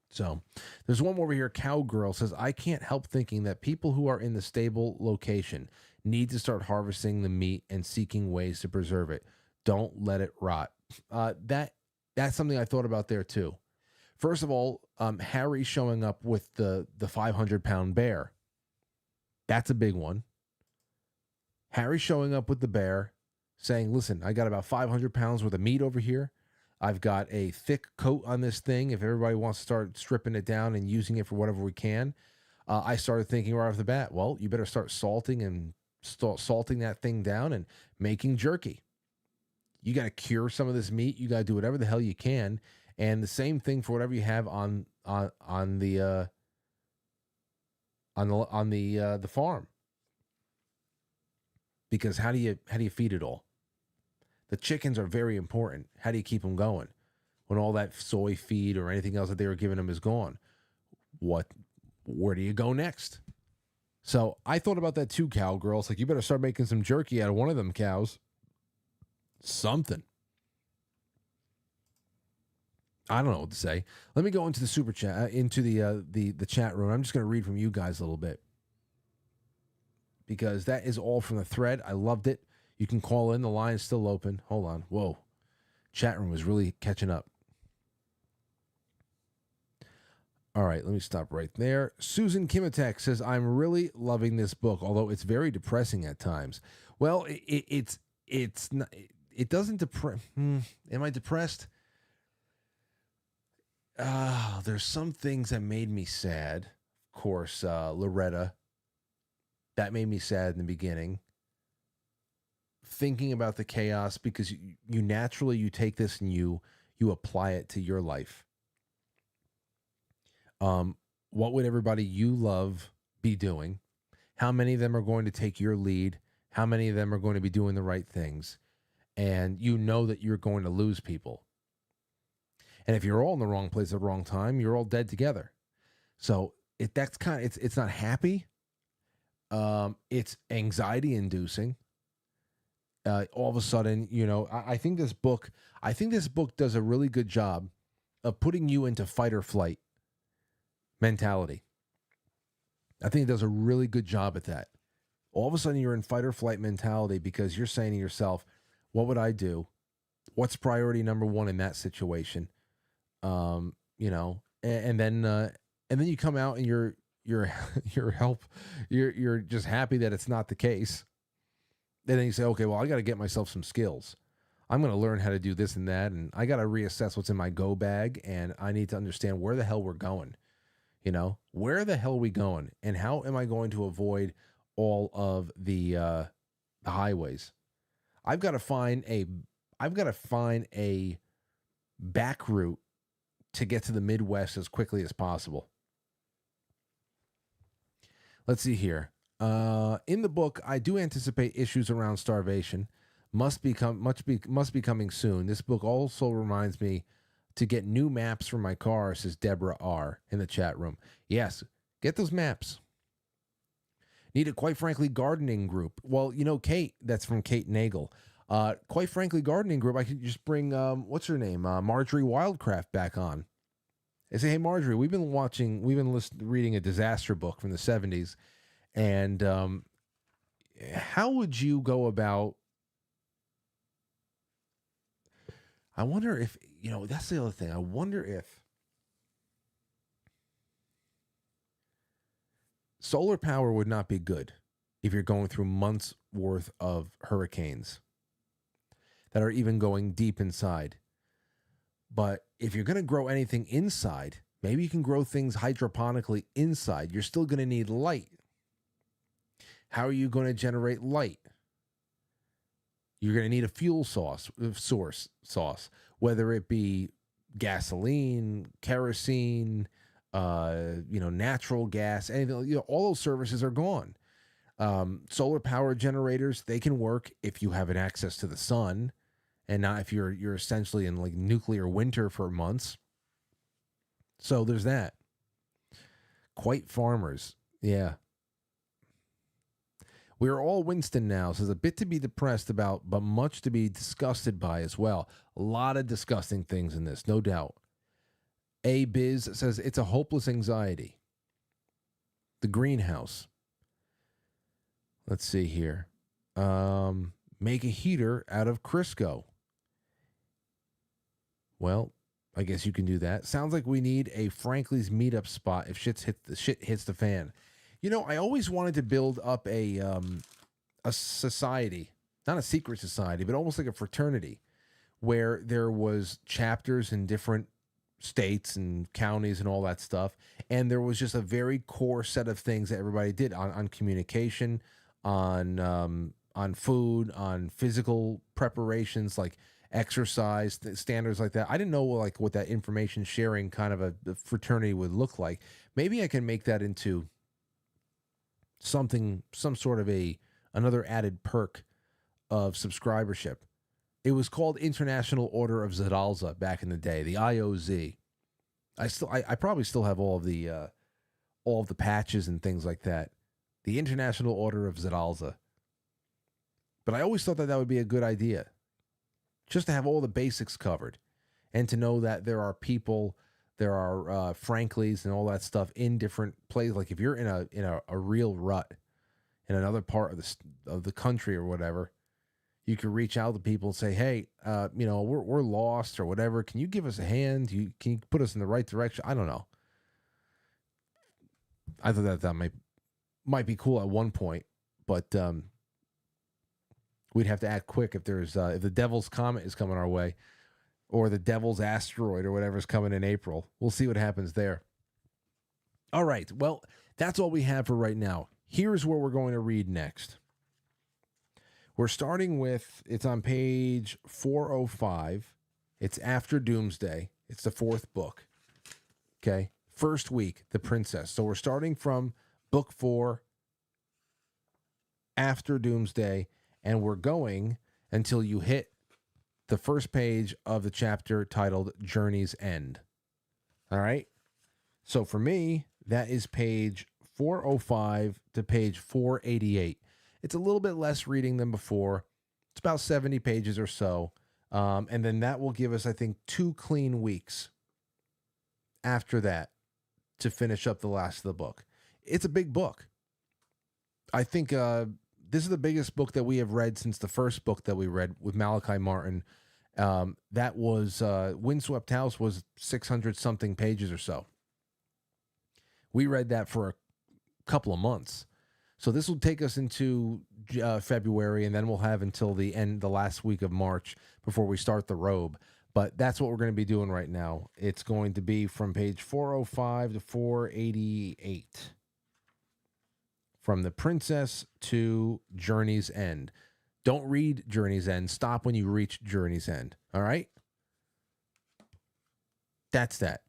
So there's one more over here. Cowgirl says, I can't help thinking that people who are in the stable location need to start harvesting the meat and seeking ways to preserve it. Don't let it rot. That's something I thought about there too. First of all, Harry showing up with the 500-pound bear. That's a big one. Harry showing up with the bear, saying, listen, I got about 500 pounds worth of meat over here. I've got a thick coat on this thing. If everybody wants to start stripping it down and using it for whatever we can, I started thinking right off the bat, well, you better start salting that thing down and making jerky. You got to cure some of this meat. You got to do whatever the hell you can. And the same thing for whatever you have on the farm. Because how do you feed it all? The chickens are very important. How do you keep them going when all that soy feed or anything else that they were giving them is gone? Where do you go next? So I thought about that too, cowgirls. Like, you better start making some jerky out of one of them cows. Something. I don't know what to say. Let me go into the super chat, into the chat room. I'm just going to read from you guys a little bit, because that is all from the thread. I loved it. You can call in. The line is still open. Hold on. Whoa. Chat room was really catching up. All right, let me stop right there. Susan Kimitek says, I'm really loving this book, although it's very depressing at times. Well, it's not, it doesn't depress. Am I depressed? There's some things that made me sad. Of course, Loretta. That made me sad in the beginning. Thinking about the chaos, because you naturally, you take this and you apply it to your life. What would everybody you love be doing? How many of them are going to take your lead? How many of them are going to be doing the right things? And you know that you're going to lose people. And if you're all in the wrong place at the wrong time, you're all dead together. So it's not happy. It's anxiety inducing. All of a sudden, I think this book does a really good job of putting you into fight or flight mentality. I think it does a really good job at that. All of a sudden, you're in fight or flight mentality because you're saying to yourself, what would I do? What's priority number one in that situation? And then you come out and you're just happy that it's not the case. And then you say, okay, well, I got to get myself some skills. I'm going to learn how to do this and that, and I got to reassess what's in my go bag, and I need to understand where the hell we're going. Where the hell are we going, and how am I going to avoid all of the highways? I've got to find a back route to get to the Midwest as quickly as possible. Let's see here. In the book, I do anticipate issues around starvation. Must be coming soon. This book also reminds me to get new maps for my car, says Deborah R. in the chat room. Yes, get those maps. Need a Quite Frankly gardening group. Well, Kate, that's from Kate Nagel. Quite Frankly gardening group, I could just bring, what's her name? Marjorie Wildcraft back on. I say, hey, Marjorie, we've been reading a disaster book from the 70s. And how would you go about, I wonder if, that's the other thing. I wonder if solar power would not be good if you're going through months worth of hurricanes that are even going deep inside. But if you're going to grow anything inside, maybe you can grow things hydroponically inside. You're still going to need light. How are you going to generate light? You're going to need a fuel source, whether it be gasoline, kerosene, natural gas, anything. All those services are gone. Solar power generators, they can work if you have an access to the sun, and not if you're essentially in like nuclear winter for months. So there's that. Quite farmers, yeah. We are all Winston now, says a bit to be depressed about, but much to be disgusted by as well. A lot of disgusting things in this, no doubt. A Biz says it's a hopeless anxiety. The greenhouse. Let's see here. Make a heater out of Crisco. Well, I guess you can do that. Sounds like we need a Frankly's meetup spot if shit hits the fan. I always wanted to build up a society, not a secret society, but almost like a fraternity, where there was chapters in different states and counties and all that stuff, and there was just a very core set of things that everybody did on communication, on food, on physical preparations, like exercise standards like that. I didn't know like what that information sharing kind of a fraternity would look like. Maybe I can make that into some sort of another added perk of subscribership. It was called International Order of Zidalza back in the day, the IOZ. I probably still have all of the patches and things like that. The International Order of Zidalza. But I always thought that that would be a good idea, just to have all the basics covered, and to know that there are people, there are Franklies and all that stuff in different places. Like if you're in a real rut in another part of the country or whatever, you can reach out to people and say, hey, we're lost or whatever. Can you give us a hand? Can you put us in the right direction? I don't know. I thought that might be cool at one point, but we'd have to act quick if the Devil's Comet is coming our way, or the Devil's Asteroid or whatever is coming in April. We'll see what happens there. All right. Well, that's all we have for right now. Here's where we're going to read next. We're starting with, it's on page 405. It's After Doomsday. It's the 4th book. Okay. First week, The Princess. So we're starting from book 4, After Doomsday, and we're going until you hit the first page of the chapter titled Journey's End. All right. So for me, that is page 405 to page 488. It's a little bit less reading than before. It's about 70 pages or so. And then that will give us, I think, 2 clean weeks after that to finish up the last of the book. It's a big book. I think this is the biggest book that we have read since the first book that we read with Malachi Martin. That was Windswept House was 600 something pages or so. We read that for a couple of months. So this will take us into February, and then we'll have until the last week of March before we start the Robe. But that's what we're going to be doing right now. It's going to be from page 405 to 488. From The Princess to Journey's End. Don't read Journey's End. Stop when you reach Journey's End. All right? That's that.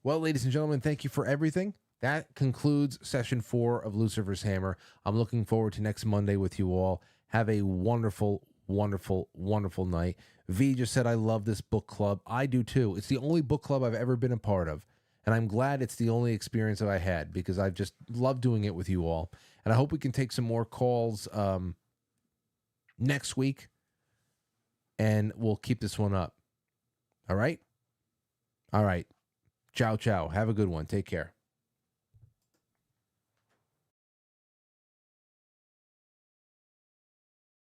Well, ladies and gentlemen, thank you for everything. That concludes session 4 of Lucifer's Hammer. I'm looking forward to next Monday with you all. Have a wonderful, wonderful, wonderful night. V just said, I love this book club. I do too. It's the only book club I've ever been a part of. And I'm glad it's the only experience that I had, because I've just loved doing it with you all. And I hope we can take some more calls next week, and we'll keep this one up. All right? All right. Ciao, ciao. Have a good one. Take care.